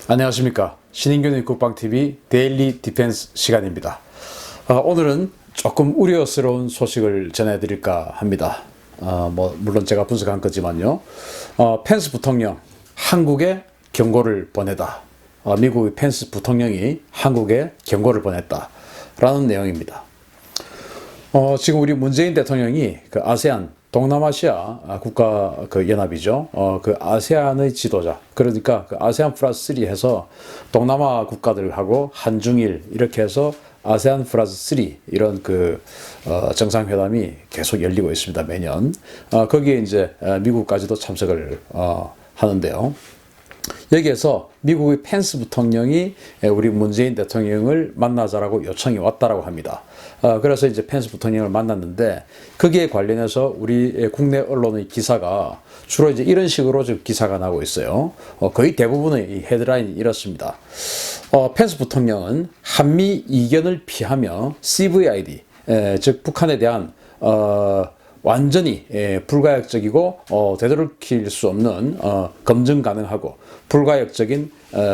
안녕하십니까. 신인균의 국방TV 데일리 디펜스 시간입니다. 오늘은 조금 우려스러운 소식을 전해드릴까 합니다. 물론 제가 분석한 거지만요. 펜스 부통령, 한국에 경고를 보내다. 미국의 펜스 부통령이 한국에 경고를 보냈다. 라는 내용입니다. 지금 우리 문재인 대통령이 그 아세안, 동남아시아 국가 그 연합이죠. 그 아세안의 지도자. 그러니까 그 아세안 플러스 3 해서 동남아 국가들하고 한중일 이렇게 해서 아세안 플러스 3 이런 그 정상회담이 계속 열리고 있습니다. 매년. 거기에 이제 미국까지도 참석을 하는데요. 여기에서 미국의 펜스 부통령이 우리 문재인 대통령을 만나자라고 요청이 왔다라고 합니다. 그래서 이제 펜스 부통령을 만났는데 거기에 관련해서 우리 국내 언론의 기사가 주로 이제 이런 식으로 지금 기사가 나오고 있어요. 거의 대부분의 이 헤드라인이 이렇습니다. 펜스 부통령은 한미 이견을 피하며 CVID, 즉 북한에 대한 완전히 불가역적이고 되돌릴 수 없는 검증 가능하고 불가역적인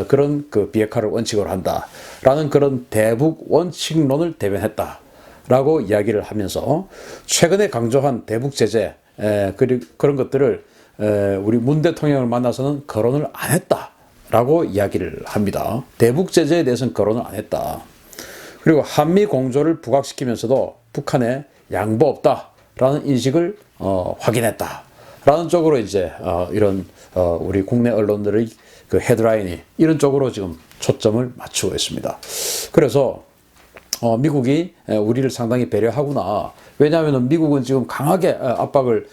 그런 그 비핵화를 원칙으로 한다라는 그런 대북 원칙론을 대변했다라고 이야기를 하면서 최근에 강조한 대북 제재 그리고 그런 것들을 우리 문 대통령을 만나서는 거론을 안 했다라고 이야기를 합니다. 대북 제재에 대해서는 거론을 안 했다. 그리고 한미 공조를 부각시키면서도 북한에 양보 없다. 라는 인식을 확인했다. 라는 쪽으로 이제 이런 우리 국내 언론들의 그 헤드라인이 이런 쪽으로 지금 초점을 맞추고 있습니다. 그래서 미국이 우리를 상당히 배려하구나. 왜냐하면 미국은 지금 강하게 압박을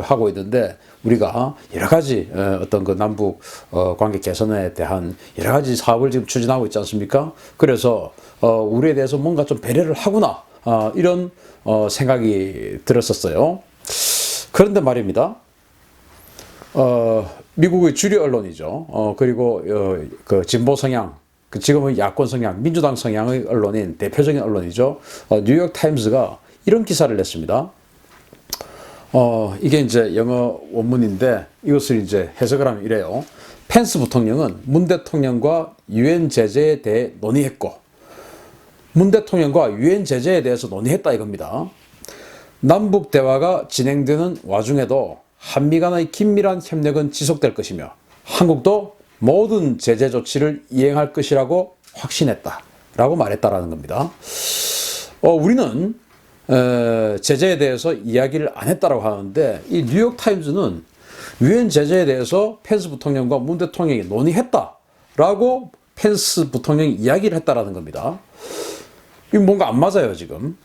하고 있는데 우리가 여러 가지 어떤 그 남북 관계 개선에 대한 여러 가지 사업을 지금 추진하고 있지 않습니까? 그래서 우리에 대해서 뭔가 좀 배려를 하구나. 이런 생각이 들었었어요. 그런데 말입니다. 미국의 주류 언론이죠. 그리고 그 진보 성향, 지금은 야권 성향, 민주당 성향의 언론인 대표적인 언론이죠. 뉴욕 타임스가 이런 기사를 냈습니다. 이게 이제 영어 원문인데 이것을 이제 해석을 하면 이래요. 펜스 부통령은 문 대통령과 유엔 제재에 대해 논의했고 문 대통령과 유엔 제재에 대해서 논의했다 이겁니다. 남북 대화가 진행되는 와중에도 한미 간의 긴밀한 협력은 지속될 것이며 한국도 모든 제재 조치를 이행할 것이라고 확신했다 라고 말했다라는 겁니다. 우리는 제재에 대해서 이야기를 안 했다라고 하는데 이 뉴욕타임즈는 유엔 제재에 대해서 펜스 부통령과 문 대통령이 논의했다라고 펜스 부통령이 이야기를 했다라는 겁니다. 이거 뭔가 안 맞아요, 지금.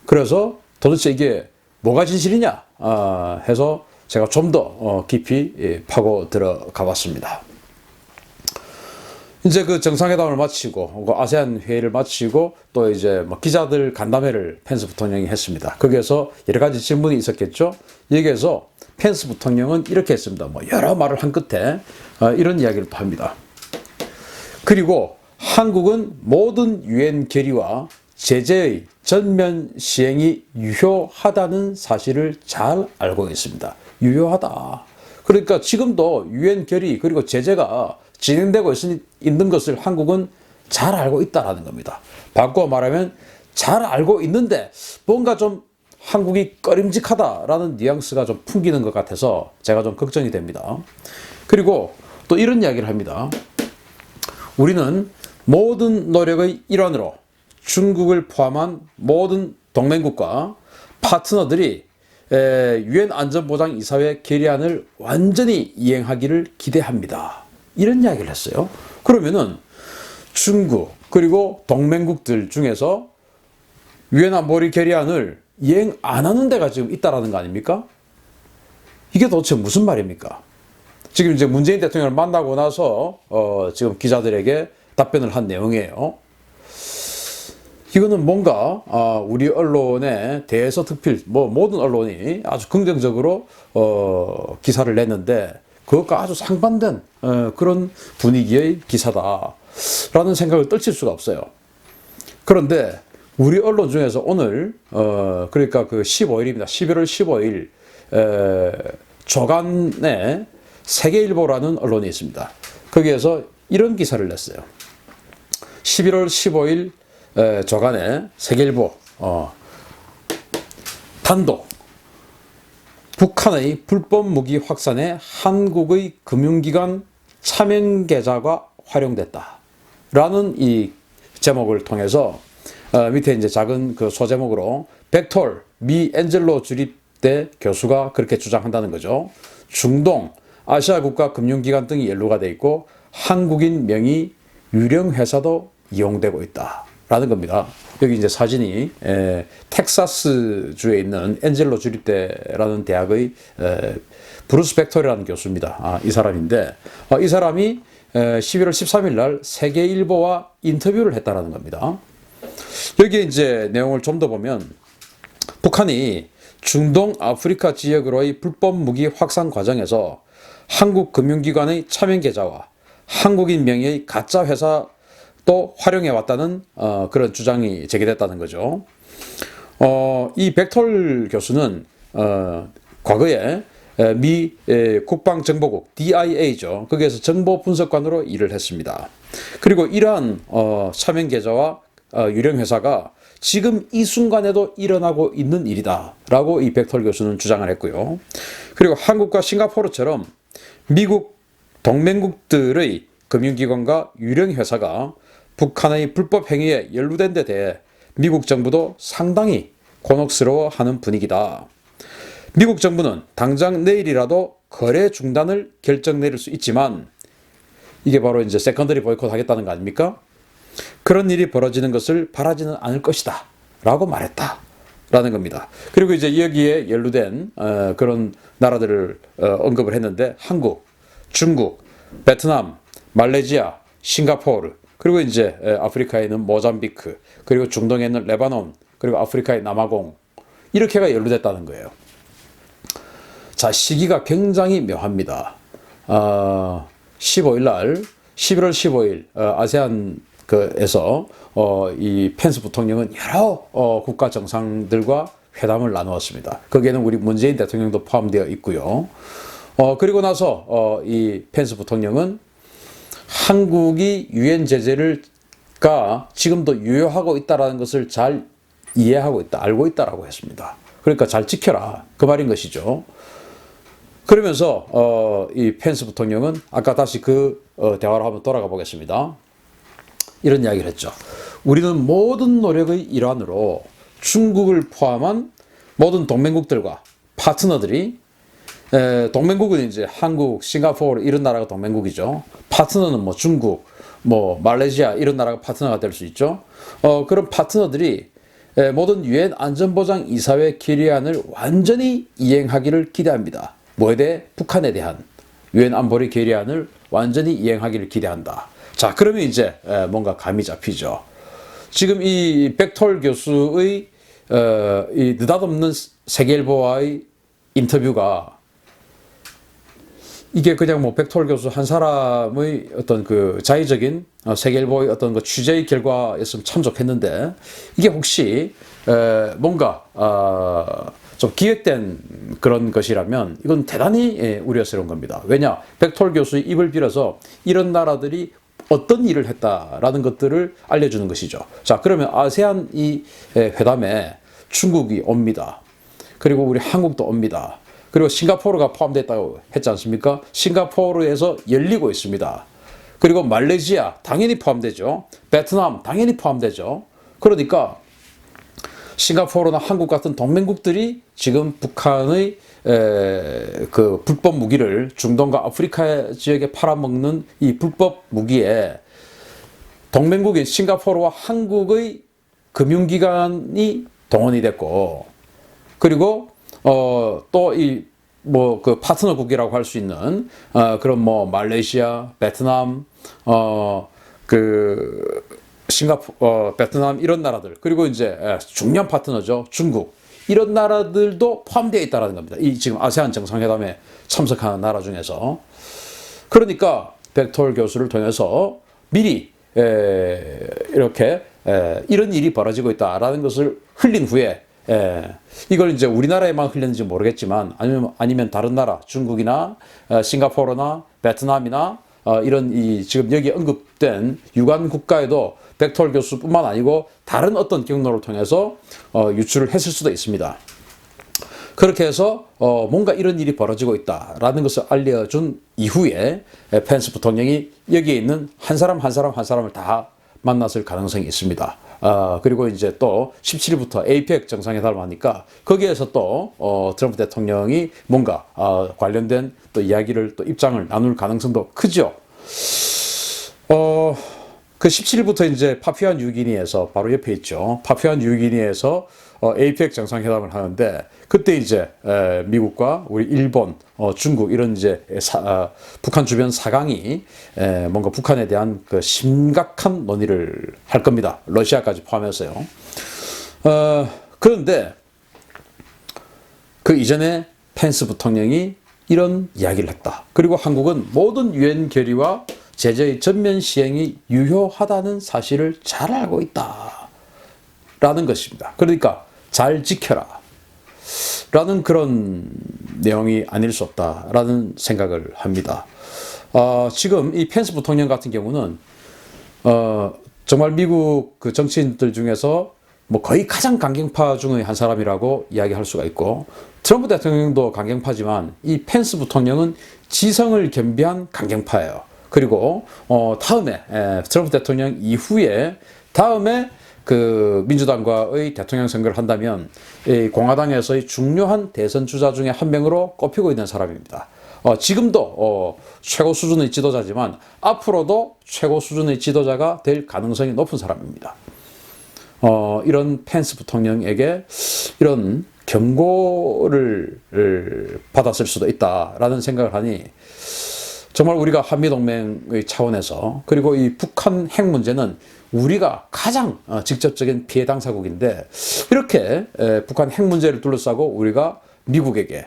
그래서 도대체 이게 뭐가 진실이냐 해서 제가 좀 더 깊이 파고 들어가 봤습니다. 이제 그 정상회담을 마치고 아세안 회의를 마치고 또 이제 기자들 간담회를 펜스 부통령이 했습니다. 거기에서 여러 가지 질문이 있었겠죠. 여기에서 펜스 부통령은 이렇게 했습니다. 여러 말을 한 끝에 이런 이야기를 또 합니다. 그리고 한국은 모든 유엔 결의와 제재의 전면 시행이 유효하다는 사실을 잘 알고 있습니다. 유효하다. 그러니까 지금도 유엔 결의 그리고 제재가 진행되고 있는 것을 한국은 잘 알고 있다는 겁니다. 바꿔 말하면 잘 알고 있는데 뭔가 좀 한국이 꺼림직하다라는 뉘앙스가 좀 풍기는 것 같아서 제가 좀 걱정이 됩니다. 그리고 또 이런 이야기를 합니다. 우리는 모든 노력의 일환으로 중국을 포함한 모든 동맹국과 파트너들이 유엔 안전보장이사회 결의안을 완전히 이행하기를 기대합니다. 이런 이야기를 했어요. 그러면은 중국 그리고 동맹국들 중에서 유엔 안보리 결의안을 이행 안 하는 데가 지금 있다라는 거 아닙니까? 이게 도대체 무슨 말입니까? 지금 이제 문재인 대통령을 만나고 나서 지금 기자들에게 답변을 한 내용이에요. 이거는 뭔가 우리 언론에 대해서 특필 모든 언론이 아주 긍정적으로 기사를 냈는데 그것과 아주 상반된 그런 분위기의 기사다라는 생각을 떨칠 수가 없어요. 그런데 우리 언론 중에서 오늘 그러니까 그 15일입니다. 11월 15일 조간에 세계일보라는 언론이 있습니다. 거기에서 이런 기사를 냈어요. 11월 15일 조간에 세계일보 단독 북한의 불법 무기 확산에 한국의 금융기관 차명 계좌가 활용됐다. 라는 이 제목을 통해서 밑에 이제 작은 그 소제목으로 벡톨 미 엔젤로 주립대 교수가 그렇게 주장한다는 거죠. 중동, 아시아 국가 금융기관 등이 연루가 돼 있고 한국인 명의 유령 회사도 이용되고 있다. 라는 겁니다. 여기 이제 사진이 텍사스주에 있는 엔젤로 주립대라는 대학의 브루스 벡톨이라는 교수입니다. 이 사람인데 이 사람이 11월 13일 날 세계일보와 인터뷰를 했다라는 겁니다. 여기에 이제 내용을 좀 더 보면 북한이 중동 아프리카 지역으로의 불법 무기 확산 과정에서 한국 금융기관의 차명 계좌와 한국인 명의의 가짜 회사도 활용해 왔다는 그런 주장이 제기됐다는 거죠. 이 벡톨 교수는 과거에 미 국방정보국 DIA죠. 거기에서 정보분석관으로 일을 했습니다. 그리고 이러한 차명 계좌와 유령 회사가 지금 이 순간에도 일어나고 있는 일이다 라고 이 벡톨 교수는 주장을 했고요. 그리고 한국과 싱가포르처럼 미국 동맹국들의 금융기관과 유령 회사가 북한의 불법 행위에 연루된 데 대해 미국 정부도 상당히 곤혹스러워하는 분위기다. 미국 정부는 당장 내일이라도 거래 중단을 결정 내릴 수 있지만 이게 바로 이제 세컨더리 보이콧 하겠다는 거 아닙니까? 그런 일이 벌어지는 것을 바라지는 않을 것이다 라고 말했다 라는 겁니다. 그리고 이제 여기에 연루된 그런 나라들을 언급을 했는데 한국, 중국, 베트남, 말레이시아, 싱가포르, 그리고 이제 아프리카에 있는 모잠비크, 그리고 중동에 있는 레바논, 그리고 아프리카의 남아공, 이렇게가 연루됐다는 거예요. 자, 시기가 굉장히 묘합니다. 15일 날 11월 15일 아세안에서 이 펜스 부통령은 여러 국가 정상들과 회담을 나누었습니다. 거기에는 우리 문재인 대통령도 포함되어 있고요. 그리고 나서 이 펜스 부통령은 한국이 유엔 제재가 지금도 유효하고 있다는 것을 잘 이해하고 있다, 알고 있다라고 했습니다. 그러니까 잘 지켜라 그 말인 것이죠. 그러면서 이 펜스 부통령은 아까 다시 그 대화로 한번 돌아가 보겠습니다. 이런 이야기를 했죠. 우리는 모든 노력의 일환으로 중국을 포함한 모든 동맹국들과 파트너들이 동맹국은 이제 한국, 싱가포르 이런 나라가 동맹국이죠. 파트너는 뭐 중국, 뭐 말레이시아 이런 나라가 파트너가 될 수 있죠. 그런 파트너들이 모든 유엔 안전보장 이사회 결의안을 완전히 이행하기를 기대합니다. 뭐에 대해? 북한에 대한 유엔 안보리 결의안을 완전히 이행하기를 기대한다. 자, 그러면 이제 뭔가 감이 잡히죠. 지금 이 벡톨 교수의 이 느닷없는 세계일보와의 인터뷰가 이게 그냥 뭐 벡톨 교수 한 사람의 어떤 그 자의적인 세계일보의 어떤 그 취재의 결과였으면 참 좋겠는데 이게 혹시 뭔가 좀 기획된 그런 것이라면 이건 대단히 우려스러운 겁니다. 왜냐? 벡톨 교수의 입을 빌어서 이런 나라들이 어떤 일을 했다라는 것들을 알려주는 것이죠. 자, 그러면 아세안 이 회담에 중국이 옵니다. 그리고 우리 한국도 옵니다. 그리고 싱가포르가 포함됐다고 했지 않습니까? 싱가포르에서 열리고 있습니다. 그리고 말레이시아 당연히 포함되죠. 베트남 당연히 포함되죠. 그러니까 싱가포르나 한국 같은 동맹국들이 지금 북한의 그 불법 무기를 중동과 아프리카 지역에 팔아먹는 이 불법 무기에 동맹국인 싱가포르와 한국의 금융기관이 동원이 됐고, 그리고 또 이 뭐 그 파트너국이라고 할 수 있는 그런 뭐 말레이시아, 베트남, 그 베트남 이런 나라들, 그리고 이제 중요한 파트너죠, 중국, 이런 나라들도 포함되어 있다는 겁니다. 이 지금 아세안 정상회담에 참석하는 나라 중에서. 그러니까 벡톨 교수를 통해서 미리 이렇게 이런 일이 벌어지고 있다라는 것을 흘린 후에 이걸 이제 우리나라에만 흘렸는지 모르겠지만 아니면 다른 나라 중국이나 싱가포르나 베트남이나 이런 이 지금 여기 언급된 유관 국가에도 벡터 교수뿐만 아니고 다른 어떤 경로를 통해서 유출을 했을 수도 있습니다. 그렇게 해서 뭔가 이런 일이 벌어지고 있다라는 것을 알려준 이후에 펜스 부통령이 여기에 있는 한 사람을 다 만났을 가능성이 있습니다. 그리고 이제 또 17일부터 APEC 정상회담을 하니까 거기에서 또 트럼프 대통령이 뭔가 관련된 또 이야기를 또 입장을 나눌 가능성도 크죠. 그 17일부터 이제 파푸아 뉴기니에서 바로 옆에 있죠. 파푸아 뉴기니에서 APEC 정상회담을 하는데 그때 이제 미국과 우리 일본, 중국 이런 이제 북한 주변 사강이 뭔가 북한에 대한 그 심각한 논의를 할 겁니다. 러시아까지 포함해서요. 그런데 그 이전에 펜스 부통령이 이런 이야기를 했다. 그리고 한국은 모든 유엔 결의와 제재의 전면 시행이 유효하다는 사실을 잘 알고 있다. 라는 것입니다. 그러니까 잘 지켜라. 라는 그런 내용이 아닐 수 없다라는 생각을 합니다. 지금 이 펜스 부통령 같은 경우는 정말 미국 그 정치인들 중에서 뭐 거의 가장 강경파 중의 한 사람이라고 이야기할 수가 있고 트럼프 대통령도 강경파지만 이 펜스 부통령은 지성을 겸비한 강경파예요. 그리고 다음에 트럼프 대통령 이후에 다음에 그 민주당과의 대통령 선거를 한다면 이 공화당에서의 중요한 대선 주자 중에 한 명으로 꼽히고 있는 사람입니다. 지금도 최고 수준의 지도자지만 앞으로도 최고 수준의 지도자가 될 가능성이 높은 사람입니다. 이런 펜스 부통령에게 이런 경고를 받았을 수도 있다라는 생각을 하니 정말 우리가 한미동맹의 차원에서 그리고 이 북한 핵 문제는 우리가 가장 직접적인 피해 당사국인데 이렇게 북한 핵 문제를 둘러싸고 우리가 미국에게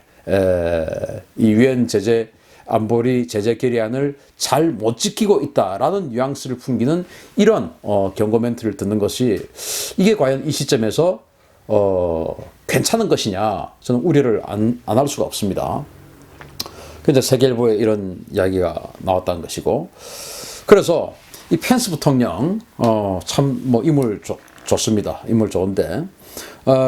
이 유엔 제재 안보리 제재 결의안을 잘 못 지키고 있다라는 뉘앙스를 풍기는 이런 경고 멘트를 듣는 것이 이게 과연 이 시점에서 괜찮은 것이냐 저는 우려를 안 할 수가 없습니다. 근데 세계일보에 이런 이야기가 나왔다는 것이고 그래서 이 펜스 부통령 참 뭐 인물 좋습니다. 인물 좋은데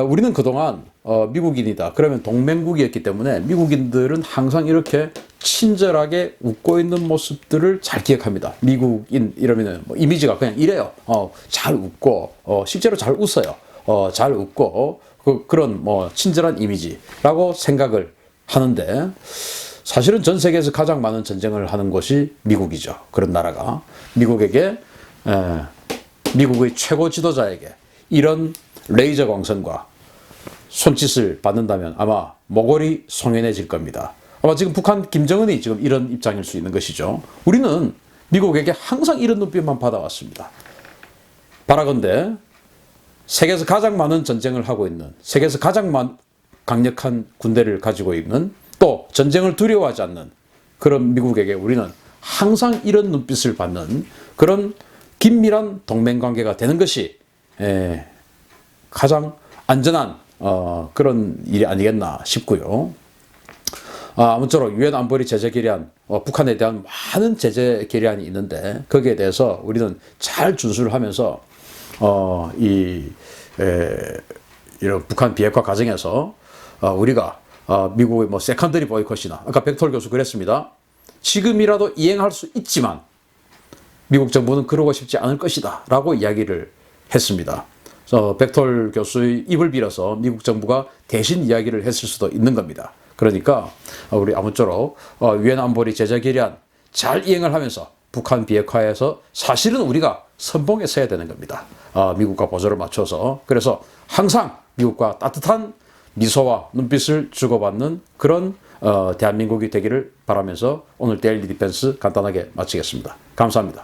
우리는 그동안 미국인이다. 그러면 동맹국이었기 때문에 미국인들은 항상 이렇게 친절하게 웃고 있는 모습들을 잘 기억합니다. 미국인 이러면은 뭐 이미지가 그냥 이래요. 잘 웃고 실제로 잘 웃어요. 잘 웃고 그런 뭐 친절한 이미지라고 생각을 하는데 사실은 전 세계에서 가장 많은 전쟁을 하는 곳이 미국이죠. 그런 나라가 미국에게 미국의 최고 지도자에게 이런 레이저 광선과 손짓을 받는다면 아마 목골이 송연해질 겁니다. 아마 지금 북한 김정은이 지금 이런 입장일 수 있는 것이죠. 우리는 미국에게 항상 이런 눈빛만 받아왔습니다. 바라건대 세계에서 가장 많은 전쟁을 하고 있는 세계에서 가장 강력한 군대를 가지고 있는 또 전쟁을 두려워하지 않는 그런 미국에게 우리는 항상 이런 눈빛을 받는 그런 긴밀한 동맹관계가 되는 것이 가장 안전한 그런 일이 아니겠나 싶고요. 아무쪼록 유엔 안보리 제재 결의안, 북한에 대한 많은 제재 결의안이 있는데 거기에 대해서 우리는 잘 준수를 하면서 이런 북한 비핵화 과정에서 우리가 미국의 뭐 세컨더리 보이콧이나 아까 벡터 교수 그랬습니다. 지금이라도 이행할 수 있지만 미국 정부는 그러고 싶지 않을 것이다 라고 이야기를 했습니다. 벡터 교수의 입을 빌어서 미국 정부가 대신 이야기를 했을 수도 있는 겁니다. 그러니까 우리 아무쪼록 유엔 안보리 제재 결의안 잘 이행을 하면서 북한 비핵화에서 사실은 우리가 선봉에 서야 되는 겁니다. 미국과 보조를 맞춰서 그래서 항상 미국과 따뜻한 미소와 눈빛을 주고받는 그런 대한민국이 되기를 바라면서 오늘 데일리 디펜스 간단하게 마치겠습니다. 감사합니다.